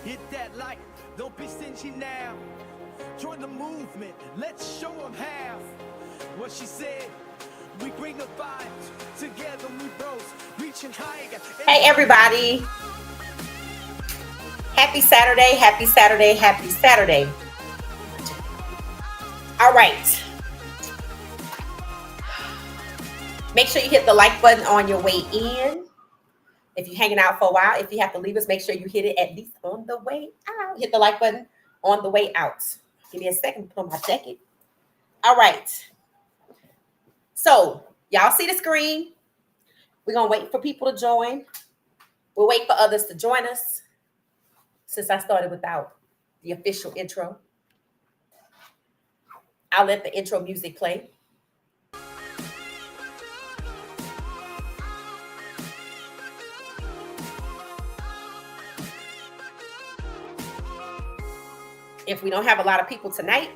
Hit that like, don't be stingy now. Join the movement, let's show them how. What she said, we bring the vibes, together we bros, reaching higher. Hey everybody. Happy Saturday, happy Saturday, happy Saturday. All right. Make sure you hit the like button on your way in. If you're hanging out for a while, if you have to leave us, make sure you hit it at least on the way out. Hit the like button on the way out. Give me a second to put on my jacket. All right. So, y'all see the screen? We're going to wait for people to join. We'll wait for others to join us since I started without the official intro. I'll let the intro music play. If we don't have a lot of people tonight,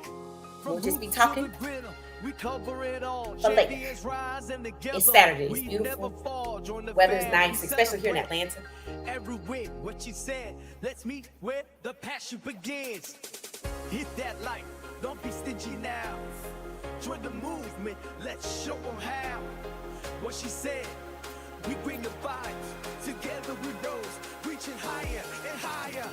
we'll just be talking. But later, it's Saturday. It's beautiful. Weather is nice, especially here in Atlanta. Everywhere, what she said, let's meet where the passion begins. Hit that like, don't be stingy now. Join the movement, let's show them how. What she said, we bring the vibes, together we rose, reaching higher and higher.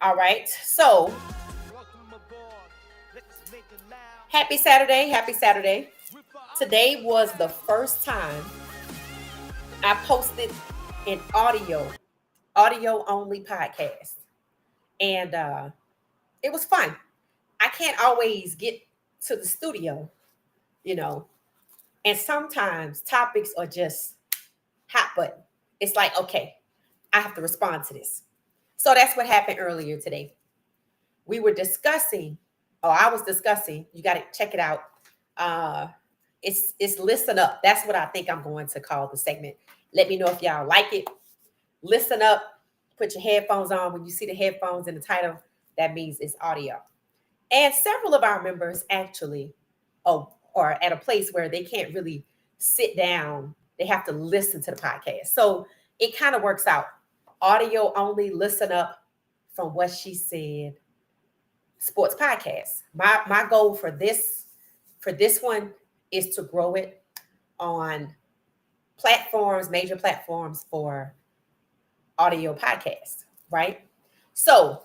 All right, so happy Saturday, happy Saturday. Today was the first time I posted an audio only podcast. And it was fun. I can't always get to the studio, and sometimes topics are just hot button. It's like, okay, I have to respond to this. So that's what happened earlier today. I was discussing, you got to check it out. It's Listen Up. That's what I think I'm going to call the segment. Let me know if y'all like it. Listen up. Put your headphones on. When you see the headphones in the title, that means it's audio. And several of our members actually are at a place where they can't really sit down. They have to listen to the podcast. So it kind of works out. Audio only, listen up from what she said. Sports podcast. My goal for this one is to grow it on major platforms for audio podcasts, right? So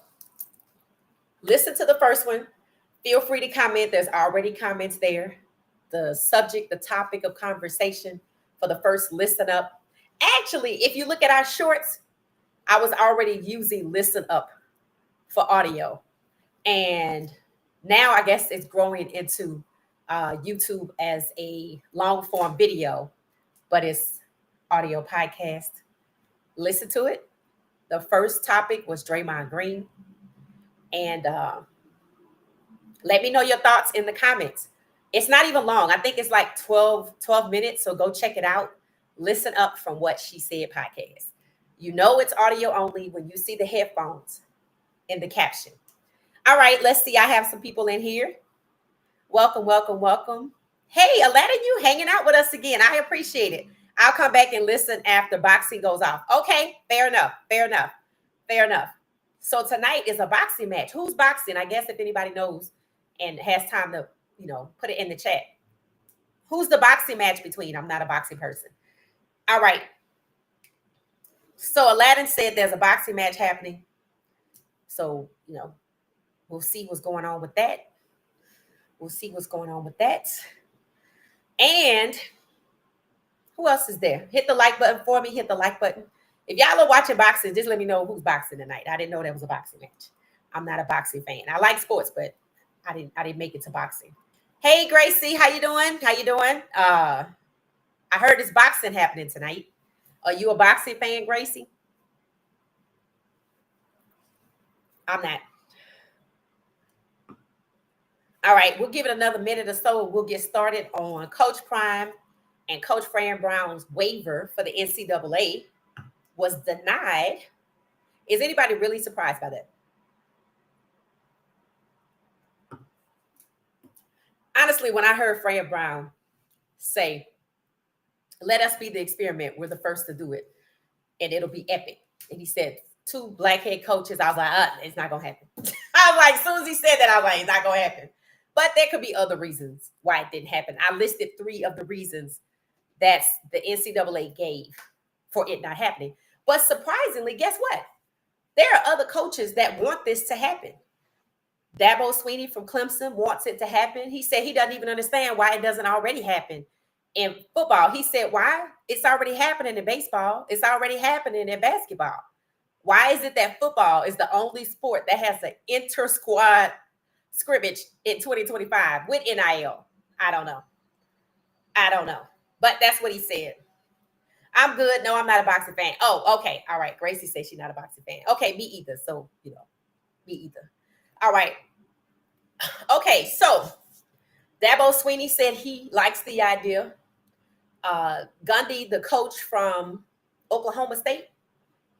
listen to the first one. Feel free to comment. There's already comments there. The subject, the topic of conversation for the first Listen Up. Actually, if you look at our shorts, I was already using Listen Up for audio. And now I guess it's growing into YouTube as a long form video, but it's audio podcast. Listen to it. The first topic was Draymond Green. And let me know your thoughts in the comments. It's not even long. I think it's like 12 minutes. So go check it out. Listen Up from What She Said podcast. You know it's audio only when you see the headphones in the caption. All right, let's see. I have some people in here. Welcome, welcome, welcome. Hey, Aladdin, you hanging out with us again. I appreciate it. I'll come back and listen after boxing goes off. Okay, fair enough. So tonight is a boxing match. Who's boxing? I guess if anybody knows and has time to, put it in the chat. Who's the boxing match between? I'm not a boxing person. All right. So Aladdin said there's a boxing match happening. So, we'll see what's going on with that. And who else is there? Hit the like button for me. Hit the like button. If y'all are watching boxing, just let me know who's boxing tonight. I didn't know there was a boxing match. I'm not a boxing fan. I like sports, but I didn't make it to boxing. Hey, Gracie, how you doing? I heard there's boxing happening tonight. Are you a boxing fan, Gracie? I'm not. All right, we'll give it another minute or so. We'll get started on Coach Prime and Coach Fran Brown's waiver for the NCAA was denied. Is anybody really surprised by that? honestly, when I heard Fran Brown say, let us be the experiment, we're the first to do it, and it'll be epic. And he said, 2 black head coaches. I was like, it's not going to happen. I was like, as soon as he said that, I was like, it's not going to happen. But there could be other reasons why it didn't happen. I listed 3 of the reasons that the NCAA gave for it not happening. But surprisingly, guess what? There are other coaches that want this to happen. Dabo Swinney from Clemson wants it to happen. He said he doesn't even understand why it doesn't already happen in football. He said, why? It's already happening in baseball. It's already happening in basketball. Why is it that football is the only sport that has an inter-squad scrimmage in 2025 with NIL? I don't know. But that's what he said. I'm good. No, I'm not a boxing fan. Oh, okay. All right. Gracie says she's not a boxing fan. Okay, me either. So, me either. All right. Okay, so Dabo Swinney said he likes the idea. Gundy, the coach from Oklahoma State,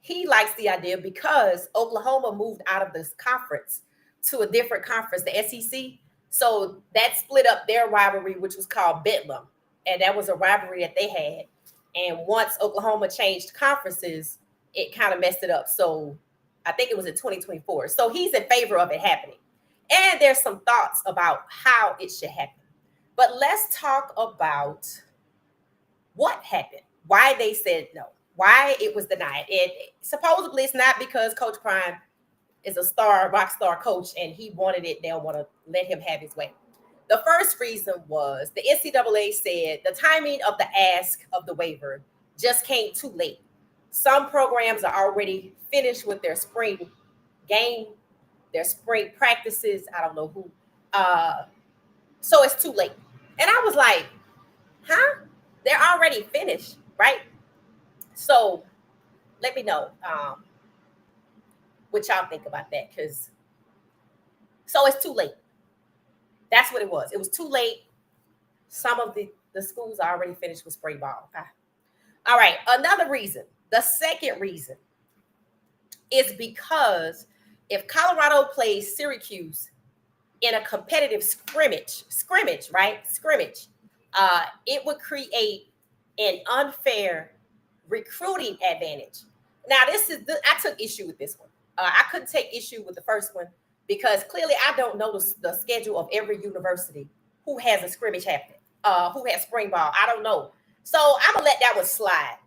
he likes the idea because Oklahoma moved out of this conference to a different conference, the SEC. So that split up their rivalry, which was called Bedlam. And that was a rivalry that they had. And once Oklahoma changed conferences, it kind of messed it up. So I think it was in 2024. So he's in favor of it happening. And there's some thoughts about how it should happen. But let's talk about what happened, why they said no, why it was denied. And supposedly it's not because Coach Prime is a rock star coach and he wanted it. They'll want to let him have his way. The first reason was the NCAA said the timing of the ask of the waiver just came too late. Some programs are already finished with their spring game, their spring practices. I don't know who. So it's too late. And I was like, huh? They're already finished, right? So let me know what y'all think about that. So it's too late. That's what it was. It was too late. Some of the schools are already finished with spring ball. All right. Another reason, the second reason, is because if Colorado plays Syracuse in a competitive scrimmage, it would create an unfair recruiting advantage. Now, I took issue with this one. I couldn't take issue with the first one because clearly I don't know the schedule of every university who has a scrimmage happening, who has spring ball. I don't know. So I'm going to let that one slide.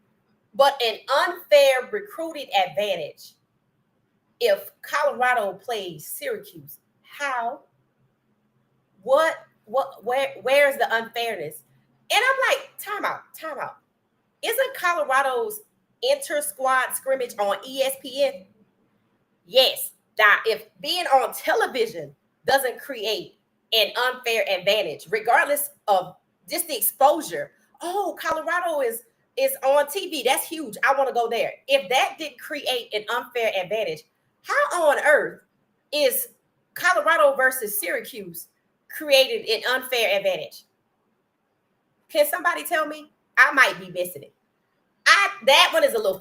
But an unfair recruiting advantage, if Colorado plays Syracuse, how? Where's the unfairness? And I'm like, time out. Isn't Colorado's inter-squad scrimmage on ESPN? Yes. Now, if being on television doesn't create an unfair advantage, regardless of just the exposure, Colorado is on TV. That's huge. I want to go there. If that didn't create an unfair advantage, how on earth is Colorado versus Syracuse created an unfair advantage? Can somebody tell me? I might be missing it. That one is a little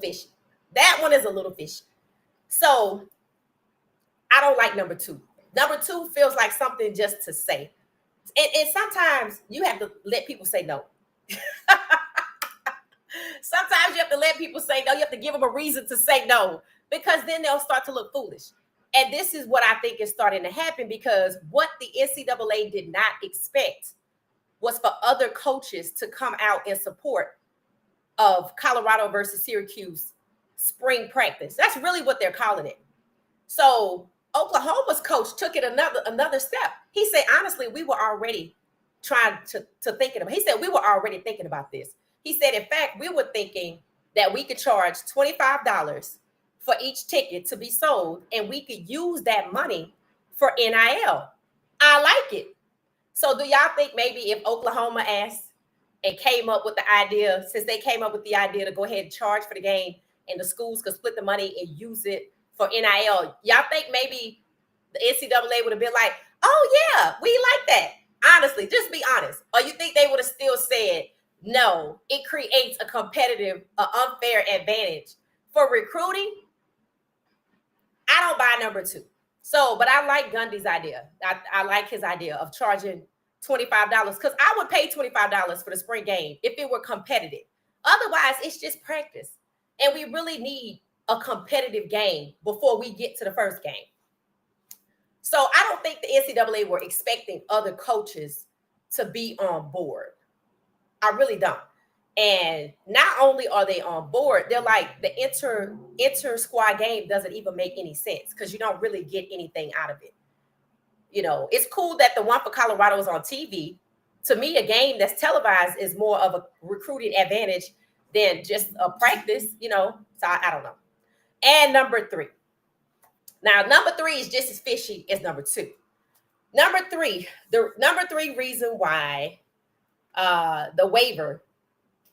fishy. So I don't like number 2. Number 2 feels like something just to say. And sometimes you have to let people say no. Sometimes you have to let people say no. You have to give them a reason to say no, because then they'll start to look foolish. And this is what I think is starting to happen, because what the NCAA did not expect was for other coaches to come out in support of Colorado versus Syracuse spring practice. That's really what they're calling it. So Oklahoma's coach took it another step. He said, honestly, we were already trying to think of it. He said, we were already thinking about this. He said, in fact, we were thinking that we could charge $25 for each ticket to be sold, and we could use that money for NIL. I like it. So do y'all think maybe if Oklahoma asked and came up with the idea, since they came up with the idea to go ahead and charge for the game and the schools could split the money and use it for NIL, y'all think maybe the NCAA would have been like, oh yeah, we like that? Honestly, just be honest. Or you think they would have still said, no, it creates a competitive, unfair advantage for recruiting? I don't buy number 2. So, but I like Gundy's idea. I like his idea of charging $25 because I would pay $25 for the spring game if it were competitive. Otherwise, it's just practice. And we really need a competitive game before we get to the first game. So I don't think the NCAA were expecting other coaches to be on board. I really don't. And not only are they on board, they're like the inter squad game doesn't even make any sense because you don't really get anything out of it. You know, it's cool that the one for Colorado is on TV. To me, a game that's televised is more of a recruiting advantage than just a practice, you know. So I don't know. And number 3. Now, number 3 is just as fishy as number 2. Number 3, the number 3 reason why the waiver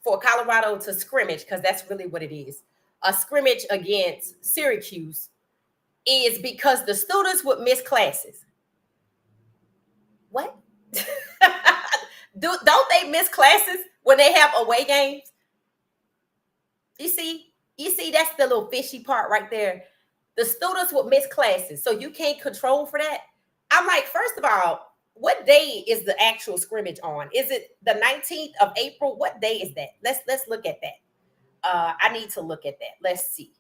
for Colorado to scrimmage, because that's really what it is, a scrimmage against Syracuse, is because the students would miss classes. What? Don't they miss classes when they have away games? You see, that's the little fishy part right there. The students would miss classes, so you can't control for that. I'm like, first of all, what day is the actual scrimmage on? Is it the 19th of April? What day is that? Let's look at that. I need to look at that. Let's see.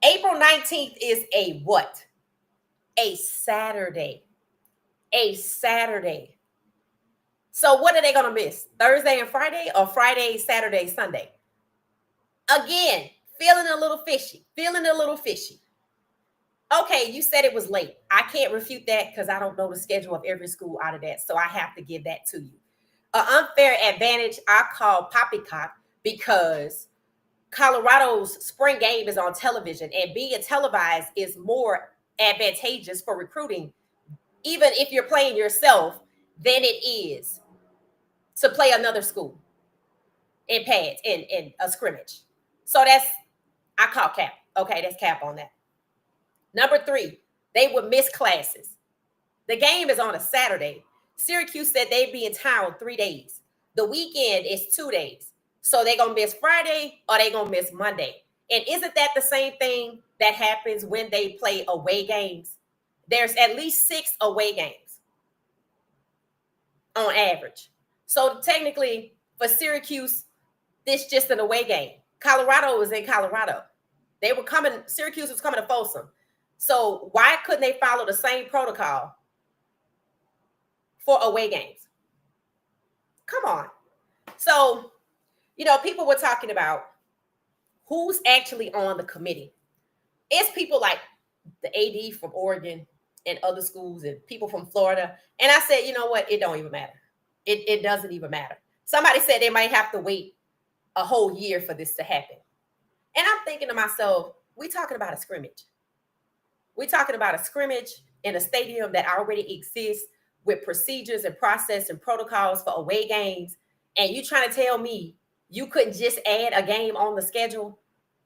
April 19th is a what? A Saturday. A Saturday. So what are they going to miss? Thursday and Friday or Friday, Saturday, Sunday? Again, feeling a little fishy. Okay, you said it was late. I can't refute that because I don't know the schedule of every school out of that. So I have to give that to you. An unfair advantage I call poppycock because Colorado's spring game is on television and being televised is more advantageous for recruiting, even if you're playing yourself, than it is to play another school in pads in a scrimmage. So I call cap. Okay, that's cap on that. Number 3, they would miss classes. The game is on a Saturday. Syracuse said they'd be in town 3 days. The weekend is 2 days. So they're going to miss Friday or they're going to miss Monday. And isn't that the same thing that happens when they play away games? There's at least 6 away games on average. So technically for Syracuse, this is just an away game. Colorado was in Colorado. Syracuse was coming to Folsom. So why couldn't they follow the same protocol for away games? Come on. So, you know, people were talking about who's actually on the committee. It's people like the AD from Oregon and other schools and people from Florida. And I said, you know what? It don't even matter. It doesn't even matter. Somebody said they might have to wait a whole year for this to happen. And I'm thinking to myself, we're talking about a scrimmage. We're talking about a scrimmage in a stadium that already exists with procedures and process and protocols for away games. And you trying to tell me you couldn't just add a game on the schedule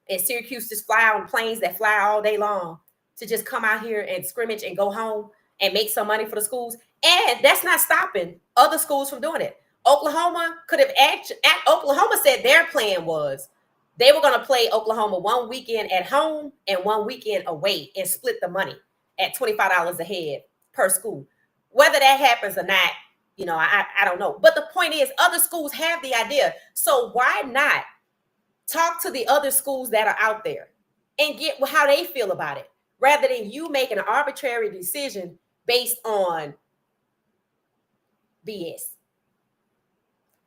and Syracuse just fly on planes that fly all day long to just come out here and scrimmage and go home and make some money for the schools? And that's not stopping other schools from doing it. Oklahoma Oklahoma said their plan was they were going to play Oklahoma one weekend at home and one weekend away and split the money at $25 a head per school. Whether that happens or not, you know, I don't know. But the point is, other schools have the idea. So why not talk to the other schools that are out there and get how they feel about it, rather than you making an arbitrary decision based on BS.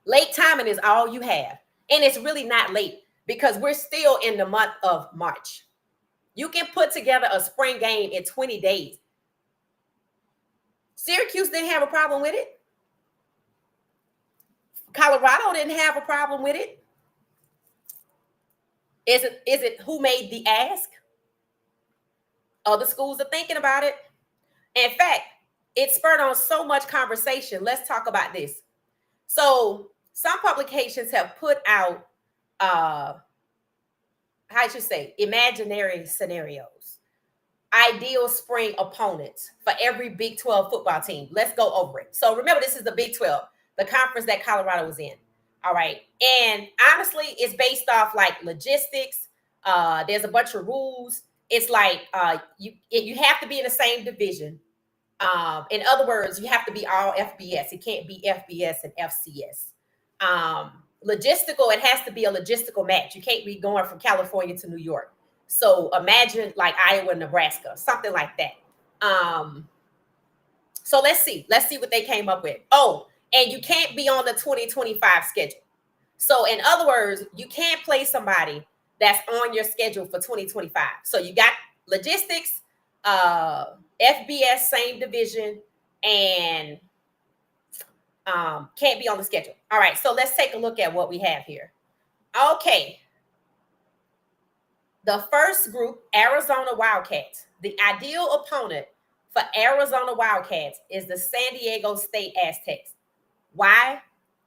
Late timing is all you have. And it's really not late because we're still in the month of March. You can put together a spring game in 20 days. Syracuse didn't have a problem with it. Colorado didn't have a problem with it. Is it who made the ask? Other schools are thinking about it. In fact, it spurred on so much conversation. Let's talk about this. So some publications have put out, imaginary scenarios, ideal spring opponents for every Big 12 football team. Let's go over it. So remember, this is the Big 12, the conference that Colorado was in. All right. And honestly, it's based off like logistics. There's a bunch of rules. It's like you have to be in the same division. In other words, you have to be all FBS. It can't be FBS and FCS. Logistical, it has to be a logistical match. You can't be going from California to New York. So imagine like Iowa, Nebraska, something like that. So let's see what they came up with. Oh, and you can't be on the 2025 schedule. So in other words, you can't play somebody that's on your schedule for 2025. So you got logistics, FBS, same division, and can't be on the schedule. All right, so let's take a look at what we have here. Okay. The first group, Arizona Wildcats. The ideal opponent for Arizona Wildcats is the San Diego State Aztecs. Why?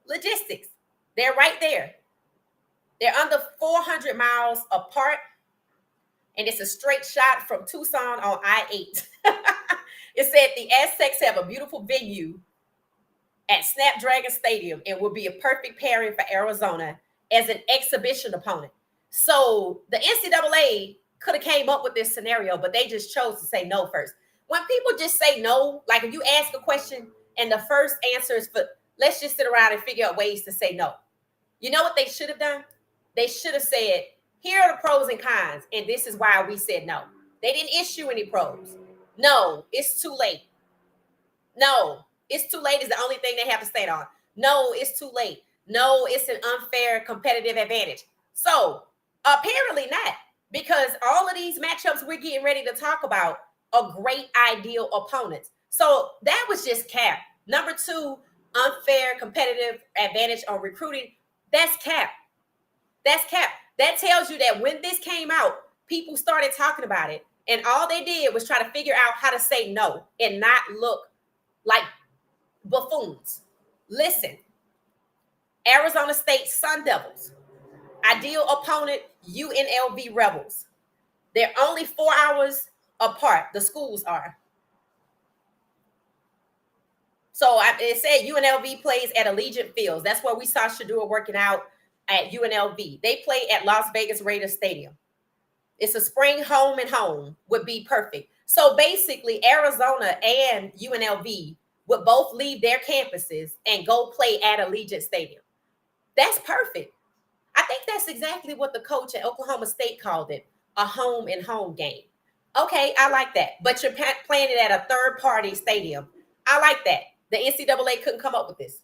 Logistics. They're right there. They're under 400 miles apart, and it's a straight shot from Tucson on I-8. It said the Aztecs have a beautiful venue at Snapdragon Stadium and will be a perfect pairing for Arizona as an exhibition opponent. So the NCAA could have came up with this scenario, but they just chose to say no first. When people just say no, like if you ask a question and the first answer is for, let's just sit around and figure out ways to say no. You know what they should have done? They should have said, here are the pros and cons, and this is why we said no. They didn't issue any pros. No, it's too late. No, it's too late is the only thing they have to stand on. No, it's too late. No, it's an unfair competitive advantage. So apparently not, because all of these matchups we're getting ready to talk about are great ideal opponents. So that was just cap. Number 2, unfair competitive advantage on recruiting. That's cap. That's cap. That tells you that when this came out, people started talking about it, and all they did was try to figure out how to say no and not look like buffoons. Listen, Arizona State Sun Devils, ideal opponent, UNLV Rebels. They're only 4 hours apart. The schools are. So it said UNLV plays at Allegiant Fields. That's where we saw Shadua working out at UNLV. They play at Las Vegas Raiders Stadium. It's a spring home and home would be perfect. So basically, Arizona and UNLV would both leave their campuses and go play at Allegiant Stadium. That's perfect. I think that's exactly what the coach at Oklahoma State called it, a home and home game. Okay, I like that. But you're playing it at a third-party stadium. I like that. The NCAA couldn't come up with this.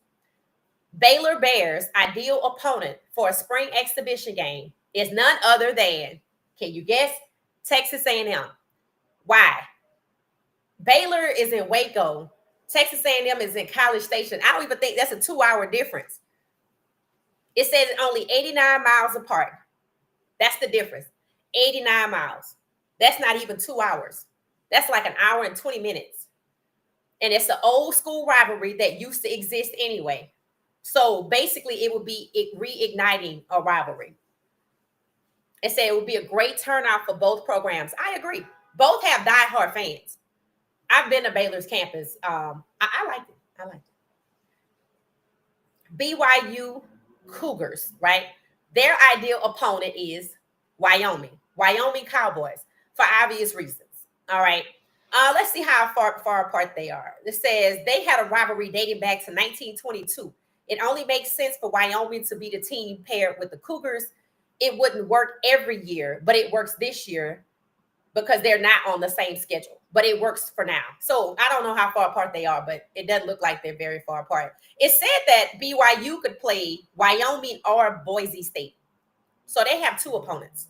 Baylor Bears' ideal opponent for a spring exhibition game is none other than, can you guess? Texas A&M. Why? Baylor is in Waco. Texas A&M is in College Station. I don't even think that's a 2-hour difference. It says only 89 miles apart. That's the difference. 89 miles. That's not even 2 hours. That's like an hour and 20 minutes. And it's an old school rivalry that used to exist anyway. So basically, it would be reigniting a rivalry. It said it would be a great turnout for both programs. I agree. Both have diehard fans. I've been to Baylor's campus. I liked it. I liked it. BYU Cougars, right? Their ideal opponent is Wyoming Cowboys, for obvious reasons. All right. Let's see how far apart they are. It says they had a rivalry dating back to 1922. It only makes sense for Wyoming to be the team paired with the Cougars. It wouldn't work every year, but it works this year because they're not on the same schedule. But it works for now. So I don't know how far apart they are, but it doesn't look like they're very far apart. It said that BYU could play Wyoming or Boise State. So they have 2 opponents.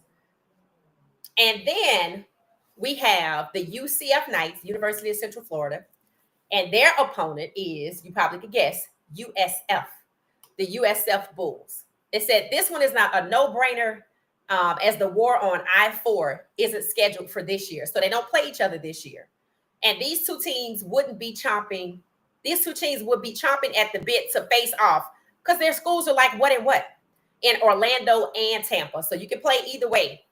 And then we have the UCF Knights, University of Central Florida, and their opponent is, you probably could guess, USF, the USF Bulls. It said this one is not a no-brainer as the war on I-4 isn't scheduled for this year. So they don't play each other this year. And these two teams would be chomping at the bit to face off because their schools are like what and what in Orlando and Tampa. So you can play either way.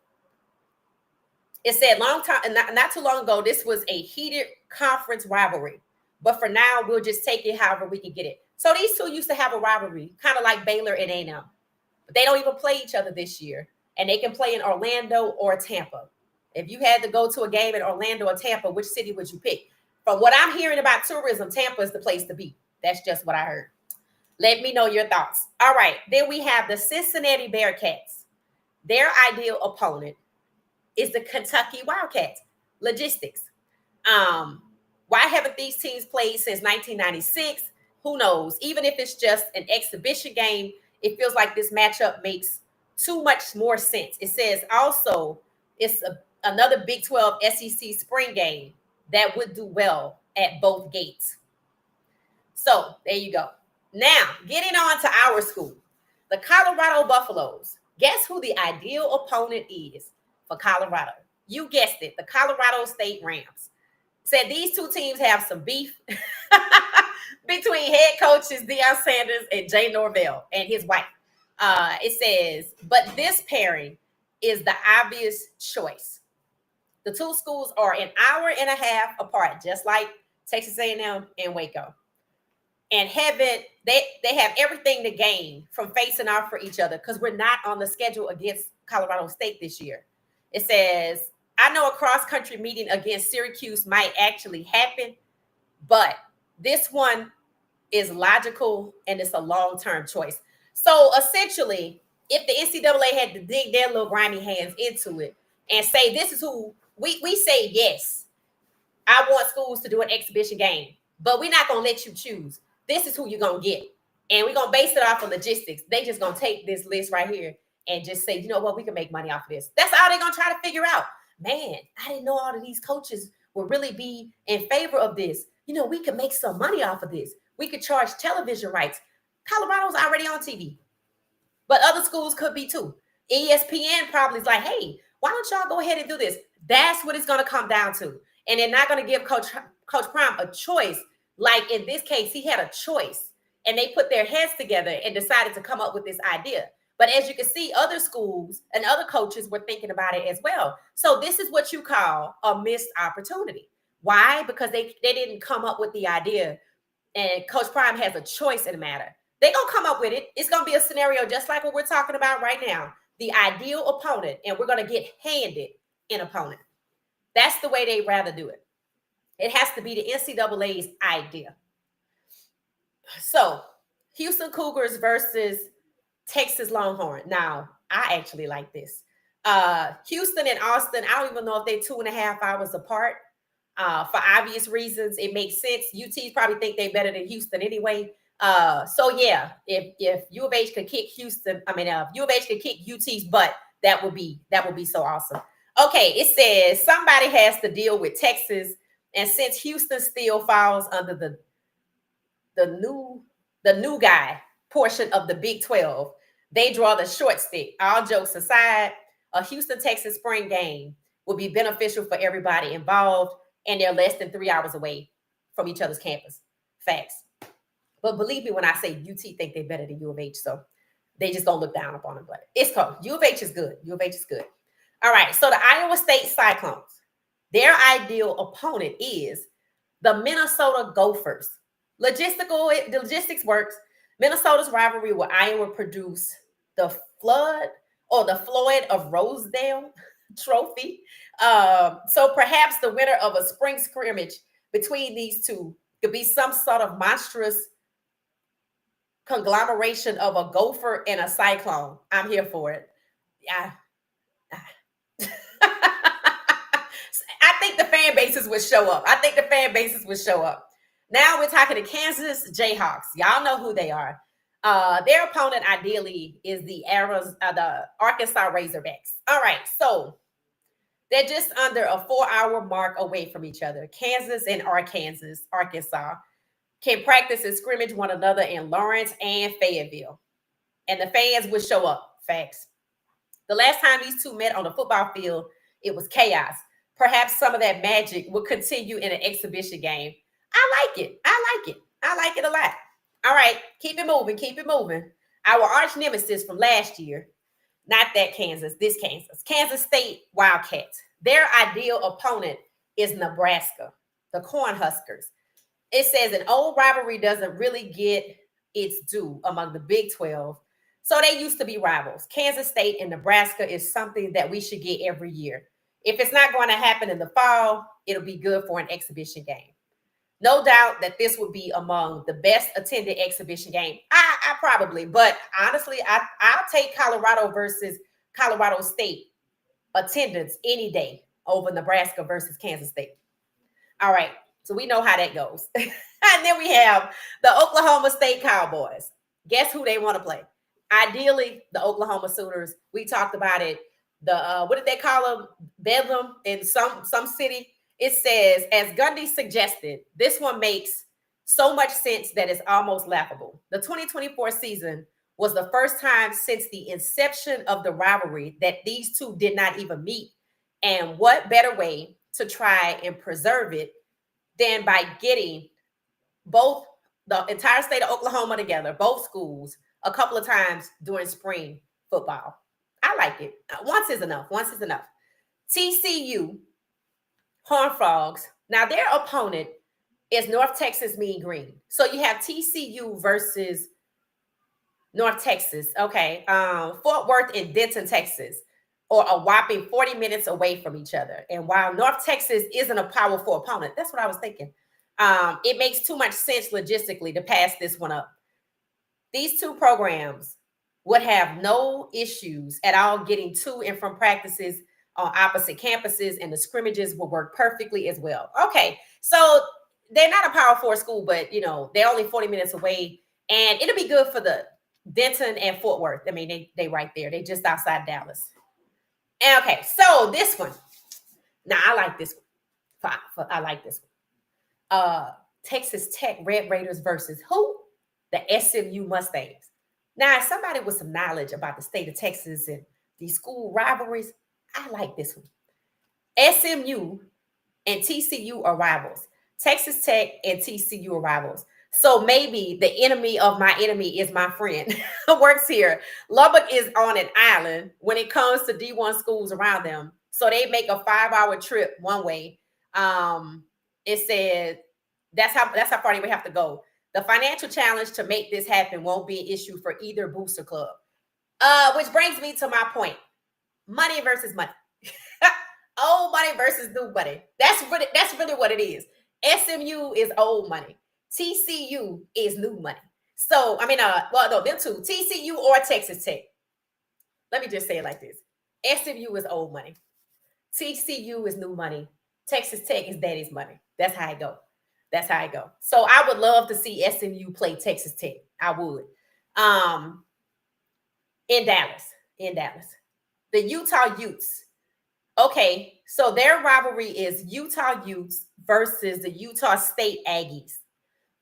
It said not too long ago, this was a heated conference rivalry. But for now, we'll just take it however we can get it. So these two used to have a rivalry, kind of like Baylor and A&M. But they don't even play each other this year. And they can play in Orlando or Tampa. If you had to go to a game in Orlando or Tampa, which city would you pick? From what I'm hearing about tourism, Tampa is the place to be. That's just what I heard. Let me know your thoughts. All right. Then we have the Cincinnati Bearcats. Their ideal opponent is the Kentucky Wildcats. Logistics. Why haven't these teams played since 1996? Who knows? Even if it's just an exhibition game, it feels like this matchup makes too much more sense. It says also it's another Big 12 SEC spring game that would do well at both gates. So there you go. Now, getting on to our school, the Colorado Buffaloes. Guess who the ideal opponent is for Colorado? You guessed it, the Colorado State Rams. Said these two teams have some beef between head coaches Deion Sanders and Jay Norvell and his wife. It says, but this pairing is the obvious choice. The two schools are an hour and a half apart, just like Texas A&M and Waco. And they have everything to gain from facing off for each other because we're not on the schedule against Colorado State this year. It says, I know a cross-country meeting against Syracuse might actually happen, but this one is logical and it's a long-term choice. So essentially, if the NCAA had to dig their little grimy hands into it and say, this is who we say, yes, I want schools to do an exhibition game, but we're not going to let you choose. This is who you're going to get. And we're going to base it off of logistics. They just going to take this list right here and just say, you know what, we can make money off of this. That's all they're going to try to figure out. Man, I didn't know all of these coaches would really be in favor of this. You know, we could make some money off of this. We could charge television rights. Colorado's already on TV, but other schools could be too. ESPN probably is like, hey, why don't y'all go ahead and do this? That's what it's going to come down to. And they're not going to give Coach Prime a choice. Like in this case, he had a choice and they put their heads together and decided to come up with this idea. But as you can see, other schools and other coaches were thinking about it as well. So this is what you call a missed opportunity. Why? Because they didn't come up with the idea and Coach Prime has a choice in the matter. They're going to come up with it. It's going to be a scenario just like what we're talking about right now. The ideal opponent, and we're going to get handed an opponent. That's the way they'd rather do it. It has to be the NCAA's idea. So, Houston Cougars versus Texas Longhorn. Now, I actually like this. Houston and Austin, I don't even know if they're 2.5 hours apart. For obvious reasons, it makes sense. UTs probably think they're better than Houston anyway. So yeah, if U of H could kick Houston, if U of H could kick UT's butt, that would be so awesome. Okay, it says somebody has to deal with Texas, and since Houston still falls under the new guy portion of the Big 12, they draw the short stick. All jokes aside, a Houston-Texas spring game would be beneficial for everybody involved, and they're less than 3 hours away from each other's campus. Facts. But believe me when I say UT think they're better than U of H, so they just don't look down upon them. But it's cool. U of H is good. U of H is good. All right, so the Iowa State Cyclones, their ideal opponent is the Minnesota Gophers. The logistics works. Minnesota's rivalry with Iowa produce the Floyd of Rosedale trophy. So perhaps the winner of a spring scrimmage between these two could be some sort of monstrous conglomeration of a Gopher and a Cyclone. I'm here for it. Yeah. I think the fan bases would show up. Now we're talking to Kansas Jayhawks. Y'all know who they are. Their opponent ideally is the Arkansas Razorbacks. All right, so they're just under a 4-hour mark away from each other. Kansas and Arkansas can practice and scrimmage one another in Lawrence and Fayetteville. And the fans would show up. Facts. The last time these two met on the football field, it was chaos. Perhaps some of that magic will continue in an exhibition game. I like it a lot. All right, keep it moving. Our arch nemesis from last year, not that Kansas, this Kansas State Wildcats. Their ideal opponent is Nebraska, the Cornhuskers. It says an old rivalry doesn't really get its due among the Big 12. So they used to be rivals. Kansas State and Nebraska is something that we should get every year. If it's not going to happen in the fall, it'll be good for an exhibition game. No doubt that this would be among the best attended exhibition game. I probably, but honestly, I'll take Colorado versus Colorado State attendance any day over Nebraska versus Kansas State. All right, so we know how that goes. And then we have the Oklahoma State Cowboys. Guess who they want to play? Ideally, the Oklahoma Sooners. We talked about it. The what did they call them? Bedlam in some city. It says, as Gundy suggested, this one makes so much sense that it's almost laughable. The 2024 season was the first time since the inception of the rivalry that these two did not even meet. And what better way to try and preserve it than by getting both the entire state of Oklahoma together, both schools, a couple of times during spring football. I like it. Once is enough. Once is enough. TCU, Horned Frogs. Now their opponent is North Texas Mean Green. So you have TCU versus North Texas. Okay. Fort Worth and Denton, Texas, or a whopping 40 minutes away from each other. And while North Texas isn't a powerful opponent, that's what I was thinking. It makes too much sense logistically to pass this one up. These two programs would have no issues at all getting to and from practices on opposite campuses, and the scrimmages will work perfectly as well. Okay, so they're not a Power 4 school, but they're only 40 minutes away, and it'll be good for the Denton and Fort Worth. I mean, they right there. They just outside Dallas. Okay, so this one. Now I like this one. I like this one. Texas Tech Red Raiders versus who? The SMU Mustangs. Now, as somebody with some knowledge about the state of Texas and these school rivalries, I like this one. SMU and TCU are rivals. Texas Tech and TCU are rivals. So maybe the enemy of my enemy is my friend. Works here. Lubbock is on an island when it comes to D1 schools around them. So they make a 5-hour trip one way. It said that's how far they would have to go. The financial challenge to make this happen won't be an issue for either booster club. Which brings me to my point. Money versus money. Old money versus new money. That's really what it is. SMU is old money. TCU is new money. So, them two, TCU or Texas Tech. Let me just say it like this. SMU is old money. TCU is new money. Texas Tech is daddy's money. That's how it go. That's how it go. So I would love to see SMU play Texas Tech. I would. In Dallas. The Utah Utes. Okay, so their rivalry is Utah Utes versus the Utah State Aggies.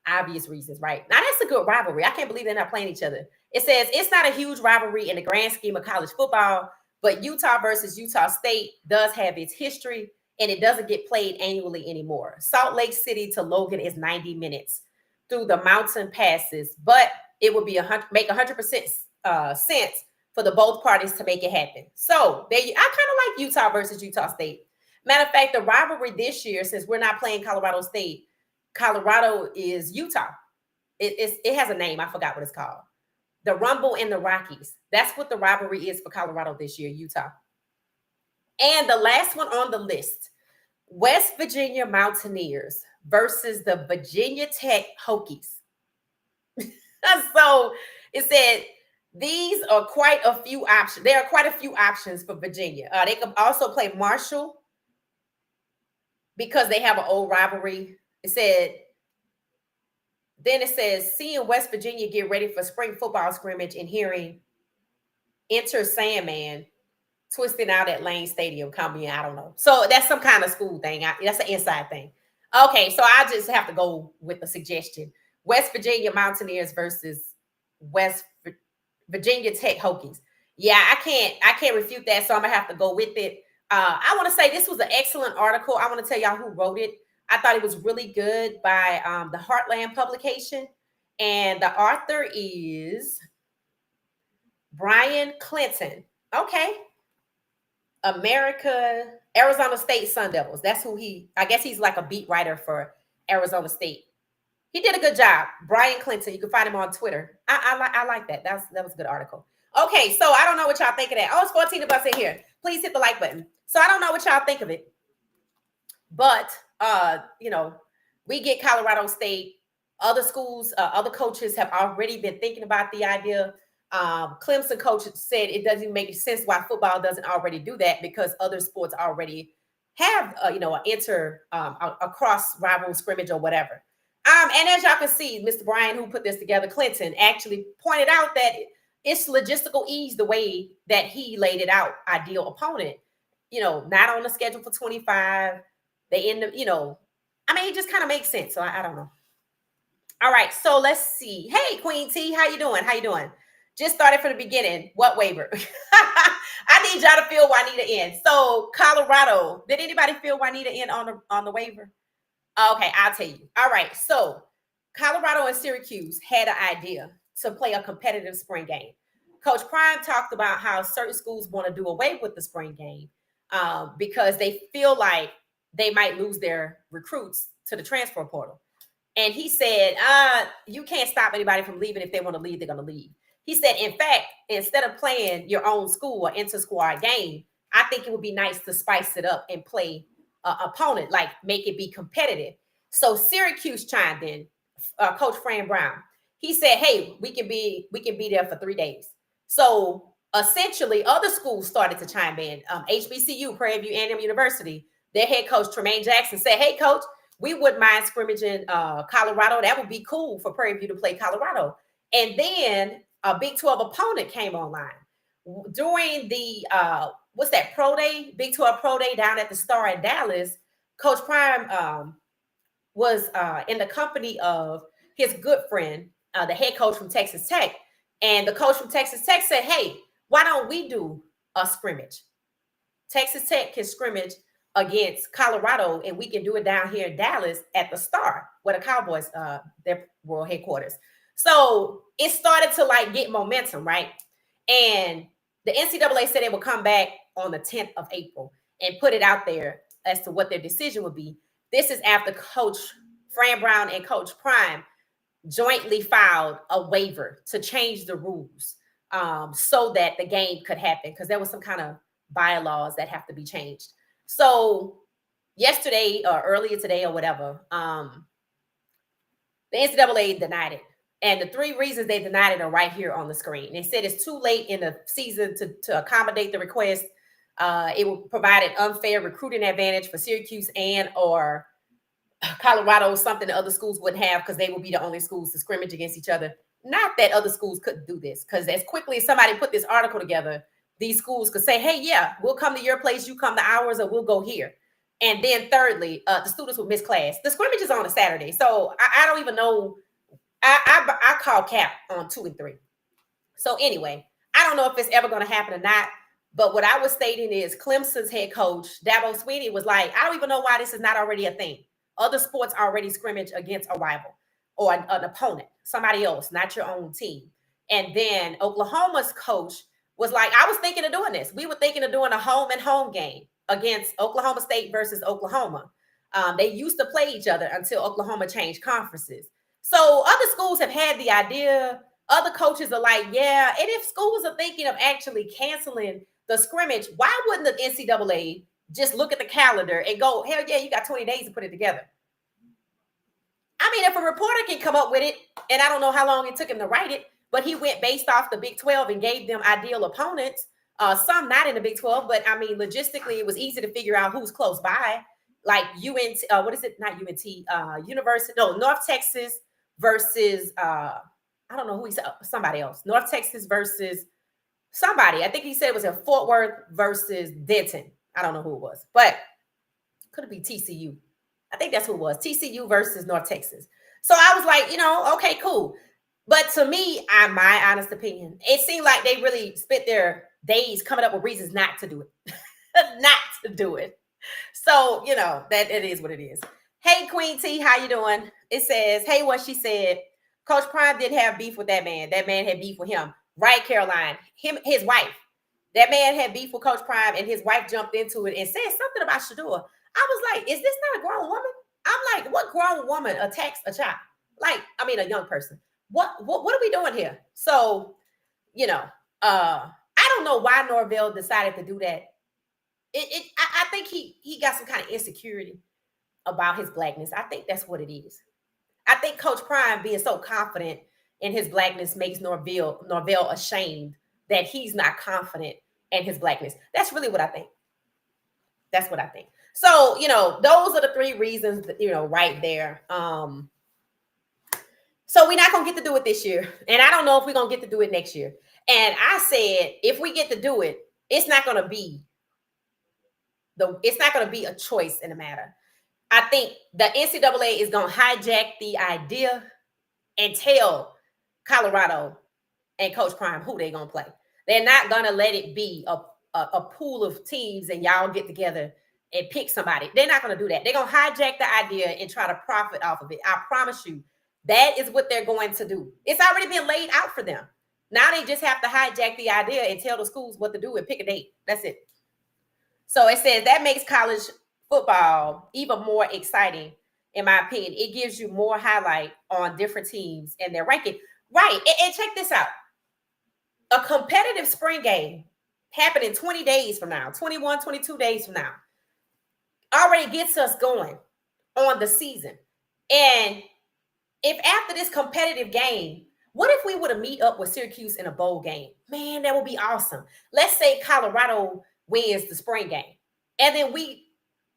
Obvious reasons, right? Now, that's a good rivalry. I can't believe they're not playing each other. It says it's not a huge rivalry in the grand scheme of college football, but Utah versus Utah State does have its history, and it doesn't get played annually anymore. Salt Lake City to Logan is 90 minutes through the mountain passes, but it would be make 100% sense for the both parties to make it happen. So I kind of like Utah versus Utah State. Matter of fact, the rivalry this year, since we're not playing Colorado State, Colorado is Utah. It has a name. I forgot what it's called. The Rumble and the Rockies. That's what the rivalry is for Colorado this year, Utah. And the last one on the list, West Virginia Mountaineers versus the Virginia Tech Hokies. So it said these are quite a few options. There are quite a few options for Virginia. They could also play Marshall because they have an old rivalry. It says, seeing West Virginia get ready for spring football scrimmage and hearing Enter Sandman twisting out at Lane Stadium coming, I don't know. So that's some kind of school thing. That's an inside thing. Okay, so I just have to go with the suggestion. West Virginia Mountaineers versus West Virginia Tech Hokies. Yeah, I can't refute that, so I'm going to have to go with it. I want to say this was an excellent article. I want to tell y'all who wrote it. I thought it was really good by the Heartland publication. And the author is Brian Clinton. Okay. Arizona State Sun Devils. That's who I guess he's like a beat writer for Arizona State. He did a good job. Brian Clinton. You can find him on Twitter. I like that. That was a good article. Okay, so I don't know what y'all think of that. Oh, it's 14 of us in here. Please hit the like button. So I don't know what y'all think of it. But, we get Colorado State. Other schools, other coaches have already been thinking about the idea. Clemson coach said it doesn't make sense why football doesn't already do that because other sports already have, an a cross rival scrimmage or whatever. And as y'all can see, Mr. Brian, who put this together, Clinton, actually pointed out that it's logistical ease the way that he laid it out. Ideal opponent, not on the schedule for 25. They end up, it just kind of makes sense. So I don't know. All right, so let's see. Hey, Queen T, how you doing? How you doing? Just started from the beginning. What waiver? I need y'all to fill Juanita in. So Colorado, did anybody fill Juanita in on the waiver? Okay, I'll tell you. All right, so Colorado and Syracuse had an idea to play a competitive spring game. Coach Prime talked about how certain schools want to do away with the spring game because they feel like they might lose their recruits to the transfer portal. And he said, you can't stop anybody from leaving. If they want to leave, they're going to leave. He said, in fact, instead of playing your own school or inter-squad game, I think it would be nice to spice it up and play an opponent, like make it be competitive. So Syracuse chimed in, Coach Fran Brown. He said, hey, we can be there for 3 days. So essentially, other schools started to chime in. HBCU, Prairie View A&M University, their head coach, Tremaine Jackson, said, hey, coach, we wouldn't mind scrimmaging Colorado. That would be cool for Prairie View to play Colorado. And then a Big 12 opponent came online. During the, Pro Day, Big 12 Pro Day down at the Star in Dallas, Coach Prime was in the company of his good friend, the head coach from Texas Tech. And the coach from Texas Tech said, hey, why don't we do a scrimmage? Texas Tech can scrimmage against Colorado, and we can do it down here in Dallas at the Star, where the Cowboys, their world headquarters. So it started to get momentum, right? And the NCAA said they would come back on the 10th of April and put it out there as to what their decision would be. This is after Coach Fran Brown and Coach Prime jointly filed a waiver to change the rules so that the game could happen, because there was some kind of bylaws that have to be changed. So yesterday or earlier today or whatever, the NCAA denied it. And the 3 reasons they denied it are right here on the screen. They said it's too late in the season to accommodate the request. It will provide an unfair recruiting advantage for Syracuse and or Colorado, something that other schools wouldn't have because they will be the only schools to scrimmage against each other. Not that other schools couldn't do this, because as quickly as somebody put this article together, these schools could say, hey, yeah, we'll come to your place, you come to ours, or we'll go here. And then thirdly, the students would miss class. The scrimmage is on a Saturday. So I don't even know. I call cap on 2 and 3. So anyway, I don't know if it's ever going to happen or not. But what I was stating is Clemson's head coach, Dabo Swinney, was like, I don't even know why this is not already a thing. Other sports already scrimmage against a rival or an opponent, somebody else, not your own team. And then Oklahoma's coach was like, I was thinking of doing this. We were thinking of doing a home and home game against Oklahoma State versus Oklahoma. They used to play each other until Oklahoma changed conferences. So other schools have had the idea. Other coaches are like, yeah. And if schools are thinking of actually canceling the scrimmage, why wouldn't the NCAA just look at the calendar and go, hell yeah, you got 20 days to put it together? I mean, if a reporter can come up with it, and I don't know how long it took him to write it, but he went based off the Big 12 and gave them ideal opponents, some not in the Big 12, but I mean, logistically, it was easy to figure out who's close by, like UNT, North Texas versus, I don't know who he said, somebody else, North Texas versus somebody. I think he said it was in Fort Worth versus Denton. I don't know who it was, but could it be TCU? I think that's who it was, TCU versus North Texas. So I was like, okay, cool. But to me, my honest opinion, it seemed like they really spent their days coming up with reasons not to do it. Not to do it. So, that it is what it is. Hey, Queen T, how you doing? It says, hey, what she said, Coach Prime didn't have beef with that man. That man had beef with him. Right, Caroline? His wife. That man had beef with Coach Prime, and his wife jumped into it and said something about Shador. I was like, is this not a grown woman? I'm like, what grown woman attacks a child? A young person. What are we doing here? So, I don't know why Norvell decided to do that. I think he got some kind of insecurity about his blackness. I think that's what it is. I think Coach Prime being so confident in his blackness makes Norvell ashamed that he's not confident in his blackness. That's really what I think. That's what I think. So, those are the 3 reasons, right there. So we're not going to get to do it this year. And I don't know if we're going to get to do it next year. And I said, if we get to do it, it's not going to be a choice in the matter. I think the NCAA is going to hijack the idea and tell Colorado and Coach Prime who they're going to play. They're not going to let it be a pool of teams and y'all get together and pick somebody. They're not going to do that. They're going to hijack the idea and try to profit off of it. I promise you, that is what they're going to do. It's already been laid out for them. Now they just have to hijack the idea and tell the schools what to do and pick a date. That's it. So it says that makes college football even more exciting, in my opinion. It gives you more highlight on different teams and their ranking. Right. And check this out. A competitive spring game happening 20 days from now, 21, 22 days from now, already gets us going on the season. And if after this competitive game, what if we would have meet up with Syracuse in a bowl game? Man, that would be awesome. Let's say Colorado wins the spring game, and then we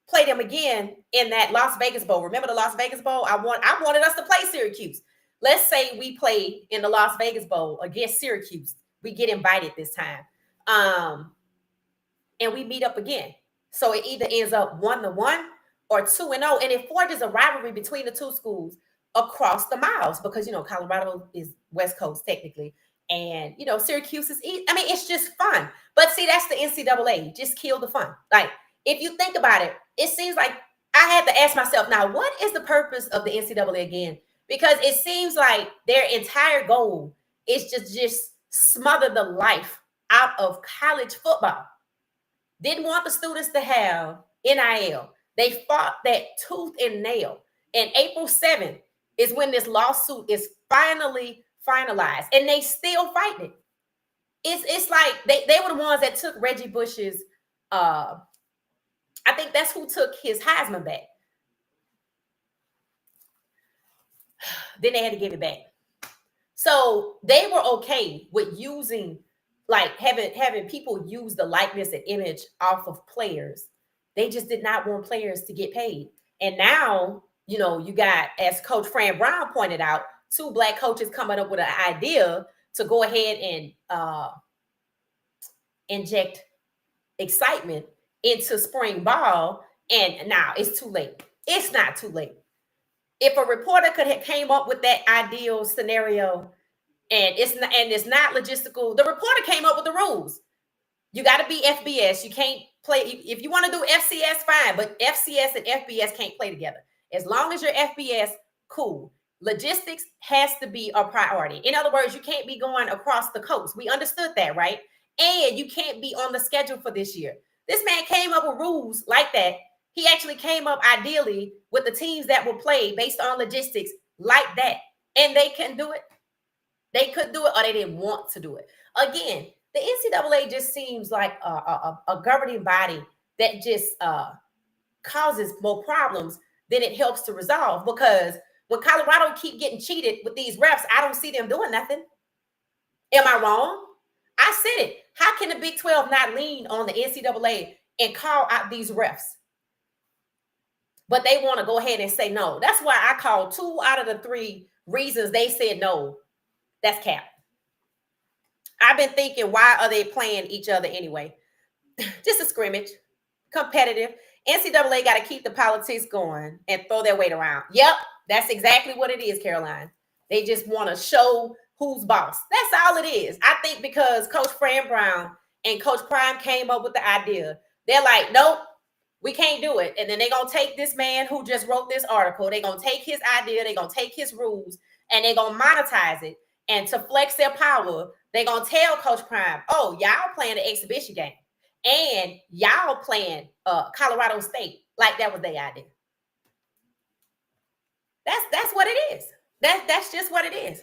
play them again in that Las Vegas Bowl. Remember the Las Vegas Bowl? I wanted us to play Syracuse. Let's say we play in the Las Vegas Bowl against Syracuse. We get invited this time. And we meet up again. So it either ends up 1-1 or 2-0. And it forges a rivalry between the two schools across the miles because, Colorado is West Coast technically. And, Syracuse is East. I mean, it's just fun. But see, that's the NCAA. Just kill the fun. Like, if you think about it, it seems like I had to ask myself, now, what is the purpose of the NCAA again? Because it seems like their entire goal is just smother the life out of college football. Didn't want the students to have NIL. They fought that tooth and nail. And April 7th is when this lawsuit is finally finalized. And they still fighting it. It's like they were the ones that took Reggie Bush's, I think that's who took his Heisman back. Then they had to give it back. So they were okay with using, like having people use the likeness and image off of players. They just did not want players to get paid. And now, you got, as Coach Fran Brown pointed out, 2 Black coaches coming up with an idea to go ahead and inject excitement into spring ball. And now it's too late. It's not too late. If a reporter could have came up with that ideal scenario, and it's not logistical, the reporter came up with the rules. You got to be FBS. You can't play. If you want to do FCS, fine, but FCS and FBS can't play together. As long as you're FBS, cool. Logistics has to be a priority. In other words, you can't be going across the coast. We understood that, right? And you can't be on the schedule for this year. This man came up with rules like that. He actually came up ideally with the teams that will play based on logistics like that. And they couldn't do it. They couldn't do it, or they didn't want to do it. Again, the NCAA just seems like a governing body that just causes more problems than it helps to resolve. Because when Colorado keep getting cheated with these refs, I don't see them doing nothing. Am I wrong? I said it. How can the Big 12 not lean on the NCAA and call out these refs? But they want to go ahead and say no. That's why I called 2 out of the 3 reasons they said no. That's cap. I've been thinking, why are they playing each other anyway? Just a scrimmage, competitive. NCAA got to keep the politics going and throw their weight around. Yep, that's exactly what it is, Caroline. They just want to show who's boss. That's all it is. I think because Coach Fran Brown and Coach Prime came up with the idea, they're like, nope, we can't do it. And then they're going to take this man who just wrote this article. They're going to take his idea. They're going to take his rules, and they're going to monetize it. And to flex their power, they're going to tell Coach Prime, oh, y'all playing the exhibition game. And y'all playing Colorado State like that was their idea. That's what it is. That's just what it is.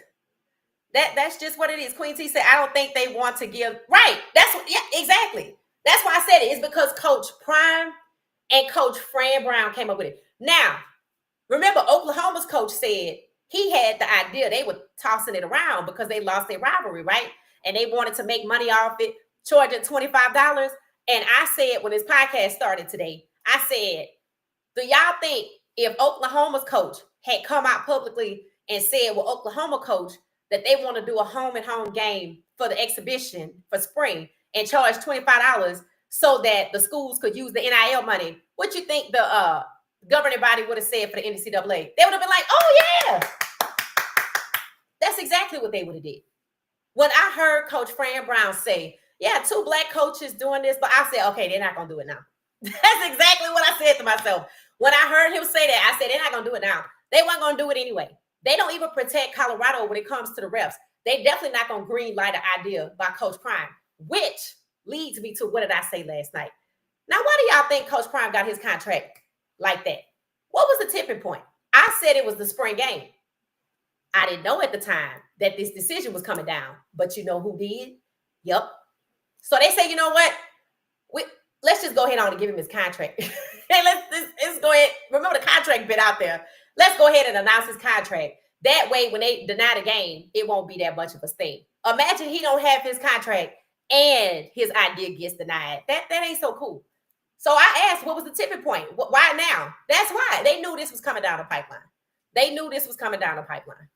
That's just what it is. Queen T said, I don't think they want to give. Right. Yeah, exactly. That's why I said it. It's because Coach Prime and Coach Fran Brown came up with it. Now, remember, Oklahoma's coach said he had the idea. They were tossing it around because they lost their rivalry, right? And they wanted to make money off it, charging $25. And I said, when this podcast started today, I said, do y'all think if Oklahoma's coach had come out publicly and said, well, Oklahoma coach, that they want to do a home and home game for the exhibition for spring and charge $25 so that the schools could use the NIL money, what you think the governing body would have said for the NCAA? They would have been like, oh yeah. That's exactly what they would have did. When I heard Coach Fran Brown say, yeah, 2 Black coaches doing this, but I said, okay, they're not going to do it now. That's exactly what I said to myself. When I heard him say that, I said, they're not going to do it now. They weren't going to do it anyway. They don't even protect Colorado when it comes to the refs. They definitely not going to green light an idea by Coach Prime, which leads me to what did I say last night? Now, why do y'all think Coach Prime got his contract like that? What was the tipping point? I said it was the spring game. I didn't know at the time that this decision was coming down, but you know who did? Yep. So they say, you know what? Let's just go ahead on and give him his contract. Hey, let's go ahead. Remember the contract bit out there. Let's go ahead and announce his contract. That way, when they deny the game, it won't be that much of a sting. Imagine he don't have his contract and his idea gets denied. That ain't so cool. So I asked, what was the tipping point? Why now? That's why. They knew this was coming down the pipeline. They knew this was coming down the pipeline.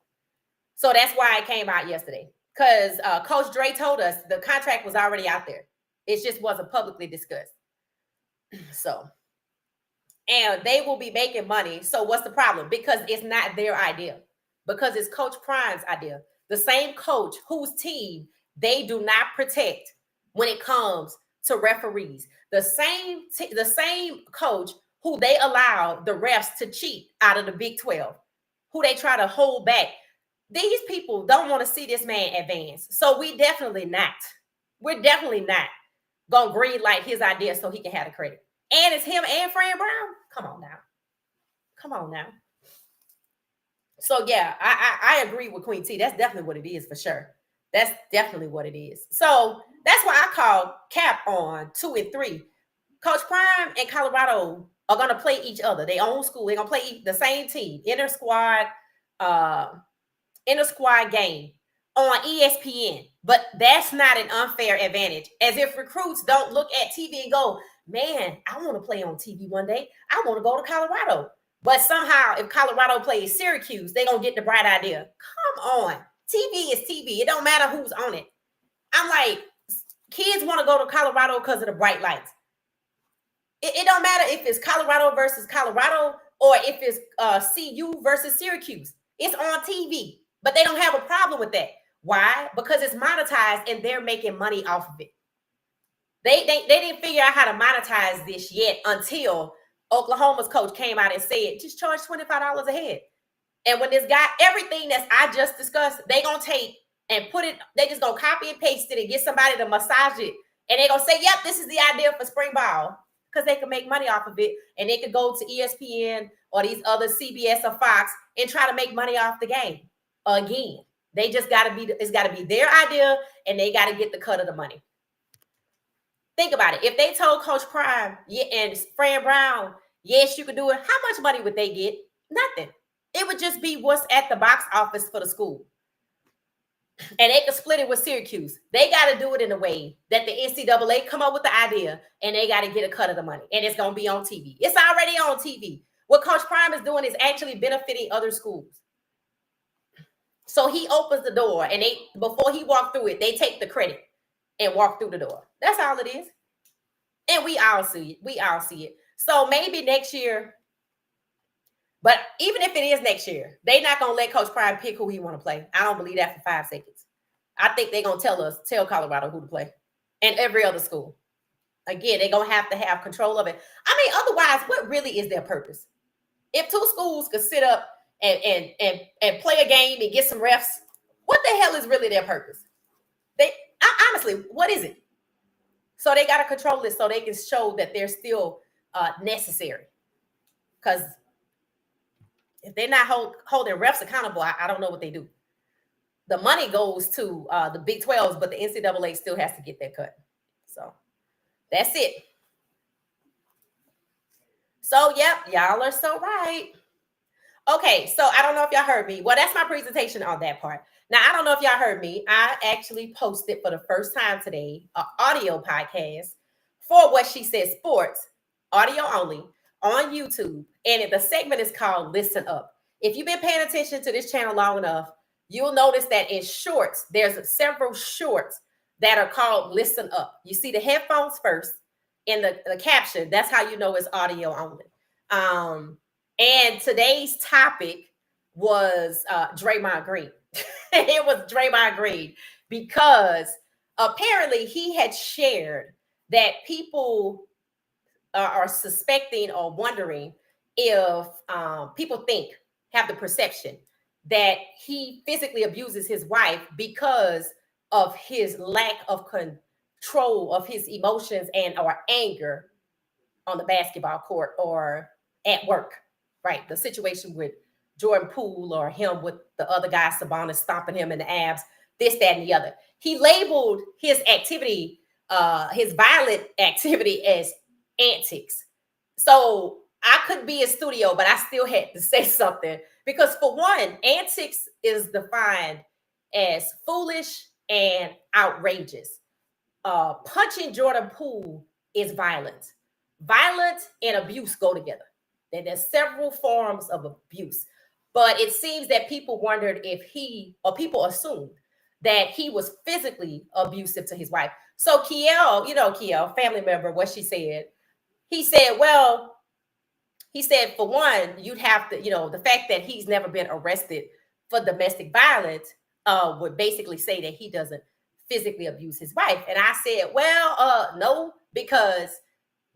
So that's why it came out yesterday. Because Coach Dre told us the contract was already out there. It just wasn't publicly discussed. So, and they will be making money. So what's the problem? Because it's not their idea. Because it's Coach Prime's idea. The same coach whose team they do not protect when it comes to referees. The same coach who they allow the refs to cheat out of the Big 12, who they try to hold back. These people don't want to see this man advance. So we're definitely not going to green light his idea so he can have the credit. And it's him and Fran Brown. Come on now. So yeah, I agree with Queen T. That's definitely what it is for sure. That's definitely what it is. So that's why I called cap on 2 and 3. Coach Prime and Colorado are going to play each other. Their own school. They're going to play the same team. Inter squad game on ESPN. But that's not an unfair advantage. As if recruits don't look at TV and go, man, I want to play on TV one day. I want to go to Colorado. But somehow, if Colorado plays Syracuse, they're going to get the bright idea. Come on. TV is TV. It don't matter who's on it. I'm like, kids want to go to Colorado because of the bright lights. It don't matter if it's Colorado versus Colorado or if it's CU versus Syracuse. It's on TV. But they don't have a problem with that. Why? Because it's monetized and they're making money off of it. They didn't figure out how to monetize this yet until Oklahoma's coach came out and said, just charge $25 a head. And when this guy, everything that I just discussed, they going to take and put it, they just going to copy and paste it and get somebody to massage it. And they going to say, yep, this is the idea for spring ball. Because they can make money off of it. And they could go to ESPN or these other CBS or Fox and try to make money off the game. Again, they just got to be, it's got to be their idea and they got to get the cut of the money. Think about it. If they told Coach Prime and Fran Brown, yes, you could do it, how much money would they get? Nothing. It would just be what's at the box office for the school. And they could split it with Syracuse. They got to do it in a way that the NCAA come up with the idea and they got to get a cut of the money. And it's going to be on TV. It's already on TV. What Coach Prime is doing is actually benefiting other schools. So he opens the door and they, before he walked through it, they take the credit and walk through the door. That's all it is. And we all see it. So maybe next year, but even if it is next year, they're not going to let Coach Prime pick who he want to play. I don't believe that for 5 seconds. I think they're going to tell Colorado who to play and every other school. Again, they're going to have control of it. I mean, otherwise, what really is their purpose? If 2 schools could sit up and play a game and get some refs, what the hell is really their purpose? Honestly, what is it? So they got to control it so they can show that they're still necessary. Because if they're not holding refs accountable, I don't know what they do. The money goes to the Big 12s, but the NCAA still has to get that cut. So that's it. So, yep, y'all are so right. Okay, so I don't know if y'all heard me. Well, that's my presentation on that part. Now, I don't know if y'all heard me. I actually posted for the first time today an audio podcast for What She Said Sports, audio only, on YouTube. And the segment is called Listen Up. If you've been paying attention to this channel long enough, you'll notice that in shorts, there's several shorts that are called Listen Up. You see the headphones first in the caption. That's how you know it's audio only. And today's topic was Draymond Green. It was Draymond Green because apparently he had shared that people are suspecting or wondering if people have the perception that he physically abuses his wife because of his lack of control of his emotions and or anger on the basketball court or at work, right? The situation with Jordan Poole or him with the other guy, Sabonis, stomping him in the abs, this, that, and the other. He labeled his activity, his violent activity, as antics. So I could be in studio, but I still had to say something because, for one, antics is defined as foolish and outrageous. Punching Jordan Poole is violence. Violence and abuse go together. There's several forms of abuse, but it seems that people wondered if people assumed that he was physically abusive to his wife. So Kiel, Kiel, family member, what she said, he said, for one, you'd have to, the fact that he's never been arrested for domestic violence would basically say that he doesn't physically abuse his wife. And I said, no, because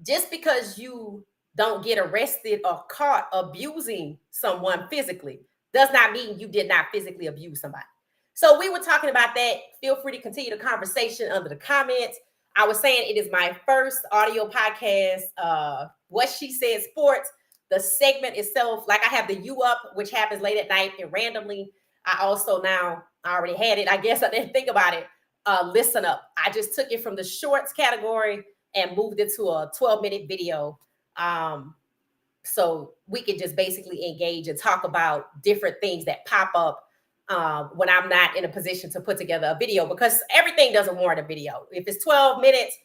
just because you don't get arrested or caught abusing someone physically does not mean you did not physically abuse somebody. So we were talking about that. Feel free to continue the conversation under the comments. I was saying it is my first audio podcast, What She Said Sports. The segment itself, like I have the You Up, which happens late at night and randomly. I already had it. I guess I didn't think about it. Listen Up. I just took it from the shorts category and moved it to a 12-minute video. So we can just basically engage and talk about different things that pop up when I'm not in a position to put together a video, because everything doesn't warrant a video. If it's 12 minutes,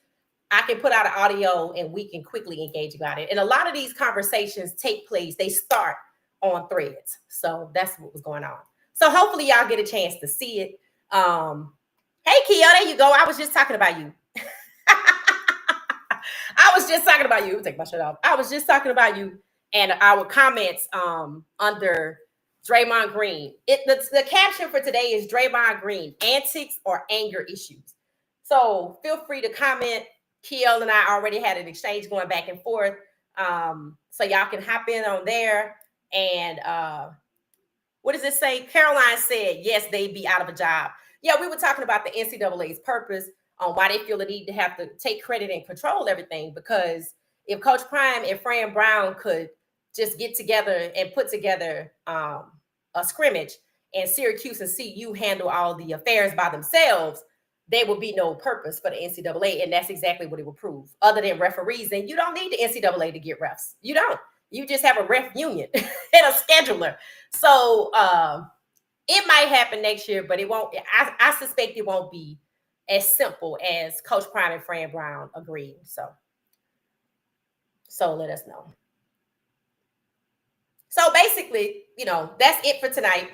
I can put out an audio and we can quickly engage about it. And a lot of these conversations they start on threads. So that's what was going on. So hopefully y'all get a chance to see it. Hey, Kia, there you go. I was just talking about you. I was just talking about you. Take my shirt off. I was just talking about you and our comments under Draymond Green. The caption for today is Draymond Green, antics or anger issues. So feel free to comment. Kiel and I already had an exchange going back and forth. So y'all can hop in on there. And what does it say? Caroline said, yes, they'd be out of a job. Yeah, we were talking about the NCAA's purpose on why they feel the need to have to take credit and control everything. Because if Coach Prime and Fran Brown could just get together and put together a scrimmage and Syracuse and CU handle all the affairs by themselves, there will be no purpose for the NCAA. And that's exactly what it will prove. Other than referees, and you don't need the NCAA to get refs. You don't. You just have a ref union and a scheduler. So it might happen next year, but it won't. I suspect it won't be as simple as Coach Prime and Fran Brown agreed. So let us know. So basically, that's it for tonight.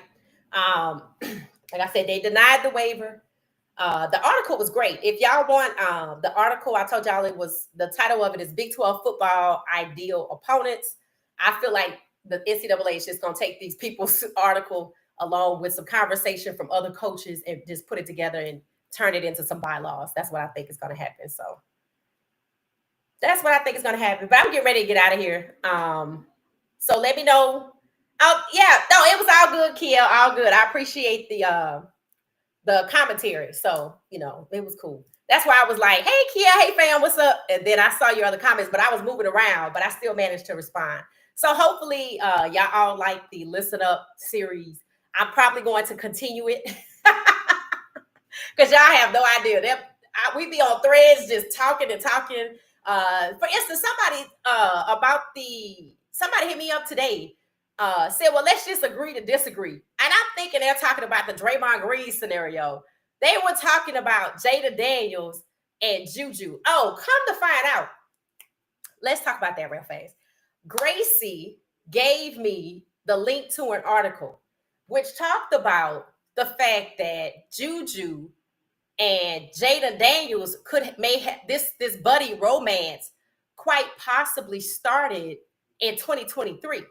Like I said, they denied the waiver. The article was great. If y'all want the article, I told y'all the title of it is Big 12 Football Ideal Opponents. I feel like the NCAA is just going to take these people's article along with some conversation from other coaches and just put it together and turn it into some bylaws. That's what I think is going to happen. So that's what I think is going to happen. But I'm getting ready to get out of here. So let me know. Oh, yeah. No, it was all good, Kiel. All good. I appreciate the commentary. So, it was cool. That's why I was like, hey, Kia, hey, fam, what's up? And then I saw your other comments, but I was moving around, but I still managed to respond. So hopefully y'all all like the Listen Up series. I'm probably going to continue it because y'all have no idea. We be on threads just talking and talking. For instance, somebody hit me up today, said, well, let's just agree to disagree. And I'm thinking they're talking about the Draymond Green scenario. They were talking about Jada Daniels and Juju. Oh, come to find out. Let's talk about that real fast. Gracie gave me the link to an article which talked about the fact that Juju and Jada Daniels may have this buddy romance quite possibly started in 2023.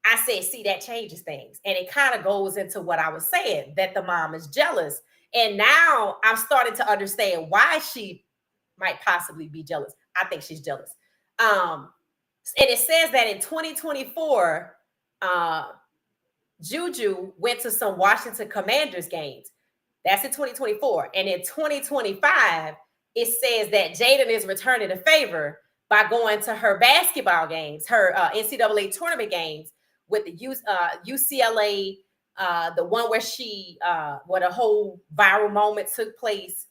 I said, see, that changes things. And it kind of goes into what I was saying, that the mom is jealous. And now I'm starting to understand why she might possibly be jealous. I think she's jealous. And it says that in 2024, Juju went to some Washington Commanders games. That's in 2024. And in 2025, it says that Jaden is returning the favor by going to her basketball games, her NCAA tournament games with the UCLA, the one where where the whole viral moment took place,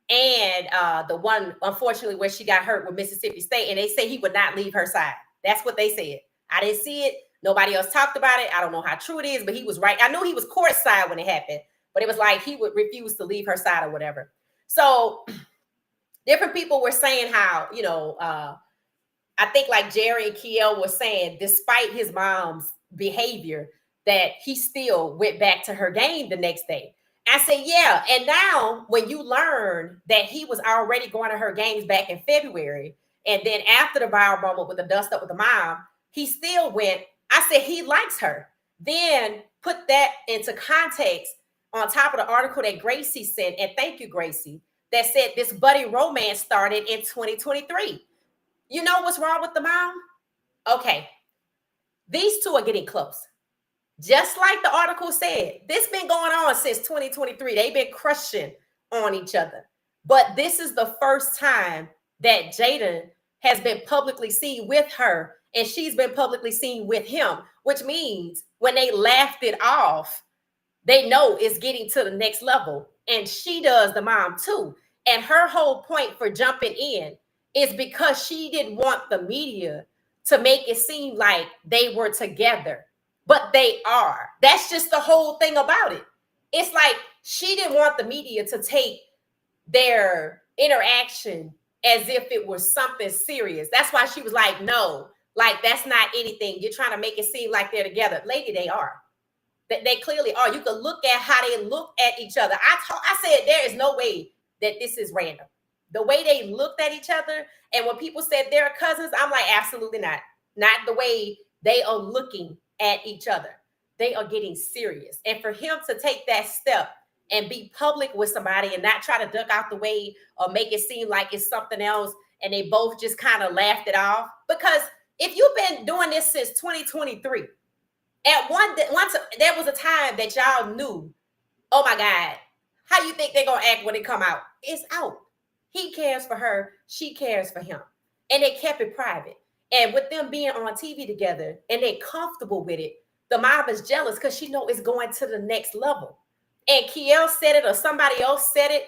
and the one, unfortunately, where she got hurt with Mississippi State. And they say he would not leave her side. That's what they said. I didn't see it. Nobody else talked about it. I don't know how true it is, but he was right. I knew he was courtside when it happened, but it was like he would refuse to leave her side or whatever. So different people were saying how, I think like Jerry and Kiel was saying, despite his mom's behavior, that he still went back to her game the next day. I said, yeah. And now when you learn that he was already going to her games back in February, and then after the viral moment with the dust up with the mom, he still went. I said, he likes her. Then put that into context on top of the article that Gracie sent, and thank you, Gracie, that said this buddy romance started in 2023. You know what's wrong with the mom? Okay, these two are getting close. Just like the article said, this been going on since 2023. They've been crushing on each other. But this is the first time that Jaden has been publicly seen with her, and she's been publicly seen with him, which means when they laughed it off, they know it's getting to the next level. And she does, the mom too. And her whole point for jumping in is because she didn't want the media to make it seem like they were together. But they are. That's just the whole thing about it. It's like she didn't want the media to take their interaction as if it was something serious. That's why she was like, no, like that's not anything. You're trying to make it seem like they're together. Lady, they are. They clearly are. You can look at how they look at each other. I said there is no way that this is random. The way they looked at each other, and when people said they're cousins, I'm like, absolutely not. Not the way they are looking at each other. They are getting serious. And for him to take that step and be public with somebody and not try to duck out the way or make it seem like it's something else, and they both just kind of laughed it off. Because if you've been doing this since 2023, once there was a time that y'all knew, oh my God, how you think they're going to act when it come out? It's out. He cares for her. She cares for him. And they kept it private. And with them being on TV together and they're comfortable with it, the mom is jealous because she knows it's going to the next level. And Kiel said it, or somebody else said it,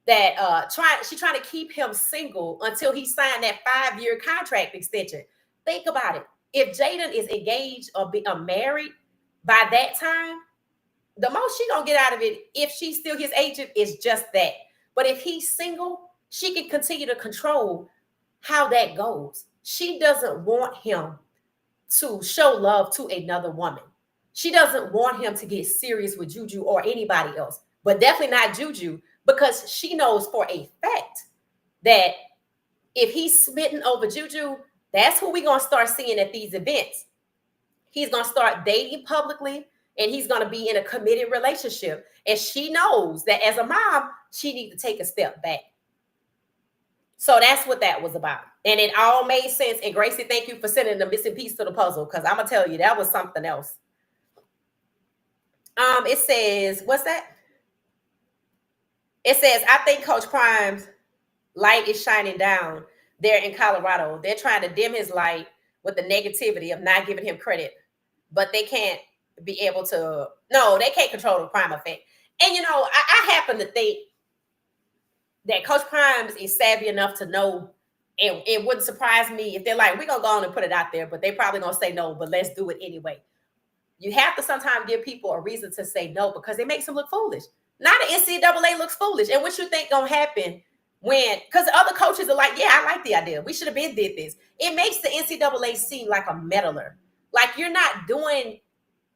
that she's trying to keep him single until he signed that 5-year contract extension. Think about it. If Jaden is engaged or married by that time, the most she's going to get out of it, if she's still his agent, is just that. But if he's single, she can continue to control how that goes. She doesn't want him to show love to another woman. She doesn't want him to get serious with Juju or anybody else, but definitely not Juju, because she knows for a fact that if he's smitten over Juju, that's who we're going to start seeing at these events. He's going to start dating publicly, and he's going to be in a committed relationship. And she knows that as a mom, she needs to take a step back. So that's what that was about. And it all made sense. And Gracie, thank you for sending the missing piece to the puzzle, because I'm going to tell you, that was something else. It says, what's that? It says, I think Coach Prime's light is shining down there in Colorado. They're trying to dim his light with the negativity of not giving him credit, but they can't be able to, no, they can't control the Prime effect. And, I happen to think that Coach Primes is savvy enough to know it wouldn't surprise me if they're like, we're going to go on and put it out there, but they probably going to say no, but let's do it anyway. You have to sometimes give people a reason to say no because it makes them look foolish. Now the NCAA looks foolish. And what you think going to happen when, because other coaches are like, yeah, I like the idea. We should have been did this. It makes the NCAA seem like a meddler. Like you're not doing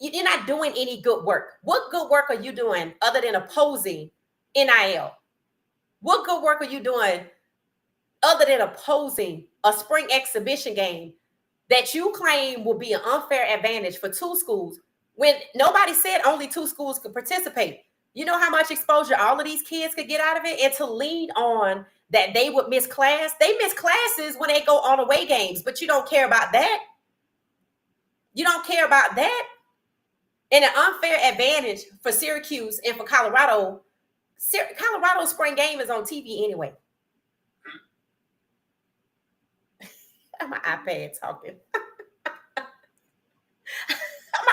any good work. What good work are you doing other than opposing NIL? What good work are you doing other than opposing a spring exhibition game that you claim will be an unfair advantage for 2 schools when nobody said only 2 schools could participate? You know how much exposure all of these kids could get out of it? And to lean on that they would miss class. They miss classes when they go on away games, but you don't care about that. You don't care about that. And an unfair advantage for Syracuse and for Colorado. Colorado's spring game is on TV anyway. My iPad talking. My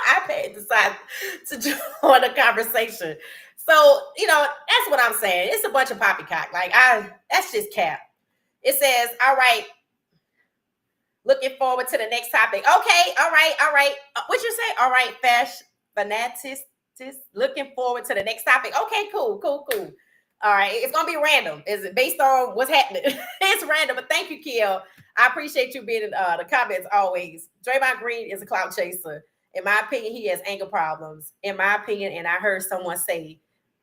iPad decided to join the conversation. So, that's what I'm saying. It's a bunch of poppycock. That's just cap. It says, all right, looking forward to the next topic. Okay, all right. What'd you say? All right, fanatics. Looking forward to the next topic. Okay, cool. All right, it's gonna be random. Is it based on what's happening? It's random, but thank you, Kiel. I appreciate you being in the comments always. Draymond Green is a clout chaser. In my opinion, he has anger problems. In my opinion, and I heard someone say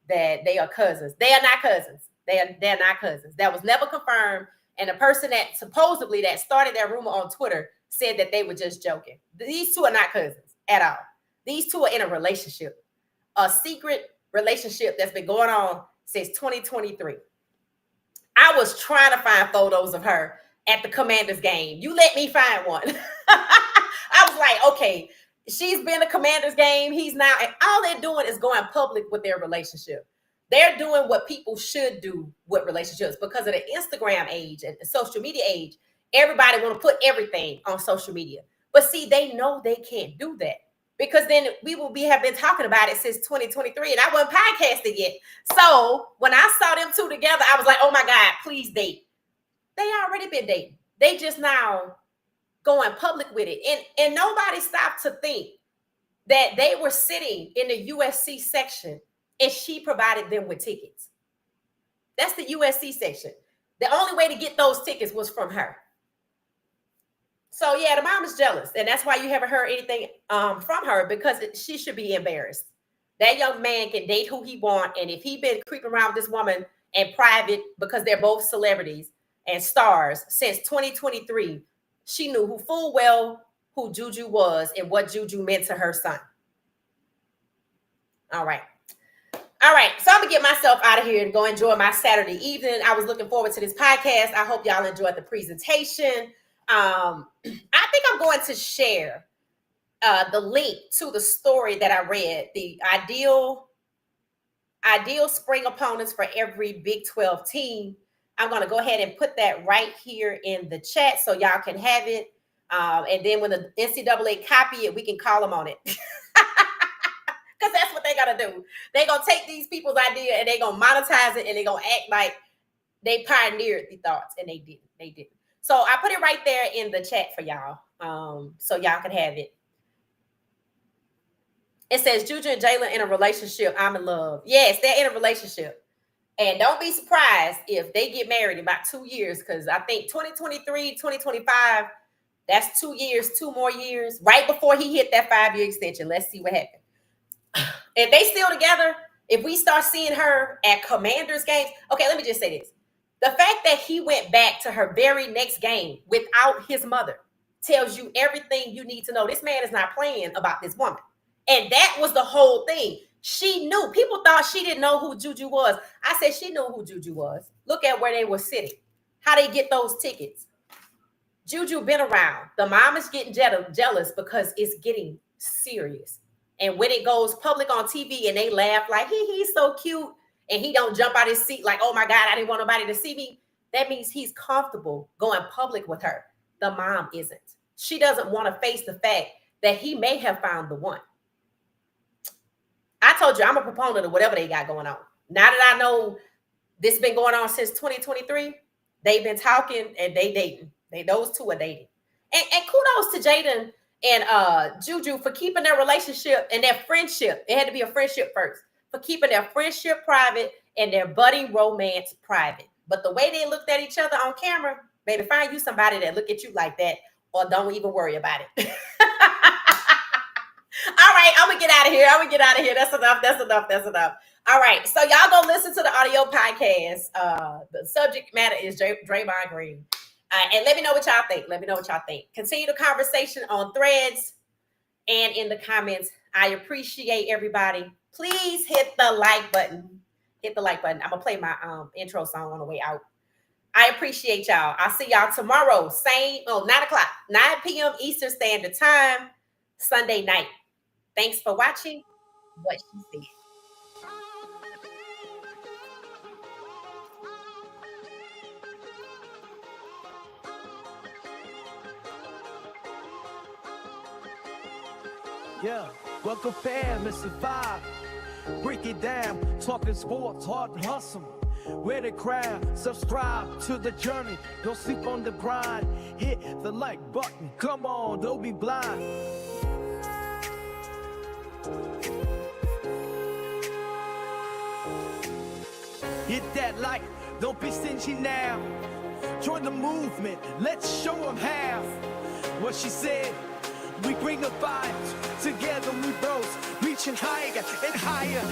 that they are cousins. They are not cousins. They're not cousins. That was never confirmed. And the person that supposedly that started that rumor on Twitter said that they were just joking. These two are not cousins at all. These two are in a relationship, a secret relationship that's been going on since 2023. I was trying to find photos of her at the Commanders game. You let me find one. I was like, okay, she's been a Commanders game. He's now, and all they're doing is going public with their relationship. They're doing what people should do with relationships because of the Instagram age and the social media age. Everybody want to put everything on social media. But see, they know they can't do that because then we have been talking about it since 2023 and I wasn't podcasting yet. So when I saw them two together, I was like, oh my God, please date. They already been dating. They just now going public with it. And nobody stopped to think that they were sitting in the USC section and she provided them with tickets. That's the USC section. The only way to get those tickets was from her. So yeah, the mom is jealous. And that's why you haven't heard anything from her because she should be embarrassed. That young man can date who he wants. And if he been creeping around with this woman in private because they're both celebrities and stars since 2023, she knew who full well who Juju was and what Juju meant to her son. All right. So I'm going to get myself out of here and go enjoy my Saturday evening. I was looking forward to this podcast. I hope y'all enjoyed the presentation. I think I'm going to share the link to the story that I read, the ideal spring opponents for every Big 12 team. I'm going to go ahead and put that right here in the chat so y'all can have it. And then when the NCAA copy it, we can call them on it. Because that's what they got to do. They're going to take these people's idea and they're going to monetize it and they're going to act like they pioneered the thoughts. And they didn't. So I put it right there in the chat for y'all. So y'all can have it. It says Juju and Jalen in a relationship. I'm in love. Yes, they're in a relationship. And don't be surprised if they get married in about 2 years. Because I think 2023, 2025, that's 2 years, 2 more years. Right before he hit that 5-year extension. Let's see what happens. If they still together, if we start seeing her at Commanders games. Okay, let me just say this. The fact that he went back to her very next game without his mother tells you everything you need to know. This man is not playing about this woman. And that was the whole thing. She knew. People thought she didn't know who Juju was. I said she knew who Juju was. Look at where they were sitting. How they get those tickets. Juju been around. The mom is getting jealous because it's getting serious. And when it goes public on TV and they laugh like, he's so cute. And he don't jump out his seat like, oh my God, I didn't want nobody to see me. That means he's comfortable going public with her. The mom isn't. She doesn't want to face the fact that he may have found the one. I told you I'm a proponent of whatever they got going on. Now that I know this has been going on since 2023, They've been talking and they dating. Those two are dating. And kudos to Jaden and Juju for keeping their relationship and their friendship. It had to be a friendship first. For keeping their friendship private and their budding romance private. But the way they looked at each other on camera, baby, find you somebody that look at you like that or don't even worry about it. All right, I'm gonna get out of here. That's enough. All right, so y'all go listen to the audio podcast. The subject matter is Draymond Green. And let me know what y'all think. Continue the conversation on Threads and in the comments. I appreciate everybody. Please hit the like button. I'm gonna play my intro song on the way out. I appreciate y'all. I'll see y'all tomorrow. 9 o'clock, 9 p.m. Eastern Standard Time, Sunday night. Thanks for watching What She Said. Yeah, welcome fam, it's the vibe. Break it down, talking sports, hard and hustle. Wear the crown, subscribe to the journey. Don't sleep on the grind. Hit the like button. Come on, don't be blind. Hit that like, don't be stingy now. Join the movement, let's show them how. What she said, we bring the vibes. Together we rose, reaching higher and higher.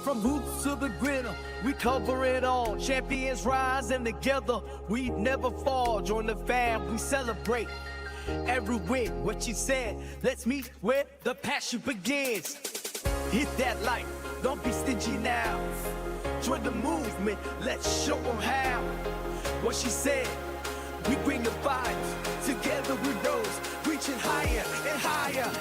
From hoops to the griddle, we cover it all. Champions rise and together we never fall. Join the fam, we celebrate every win. What she said, let's meet where the passion begins. Hit that like, don't be stingy now. Join the movement, let's show them how. What she said, we bring the vibes. Together we rose, reaching higher and higher.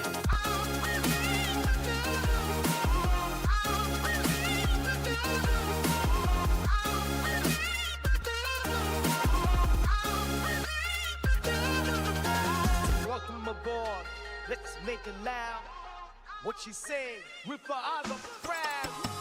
Welcome aboard, let's make it loud. What she said, with her other crowd.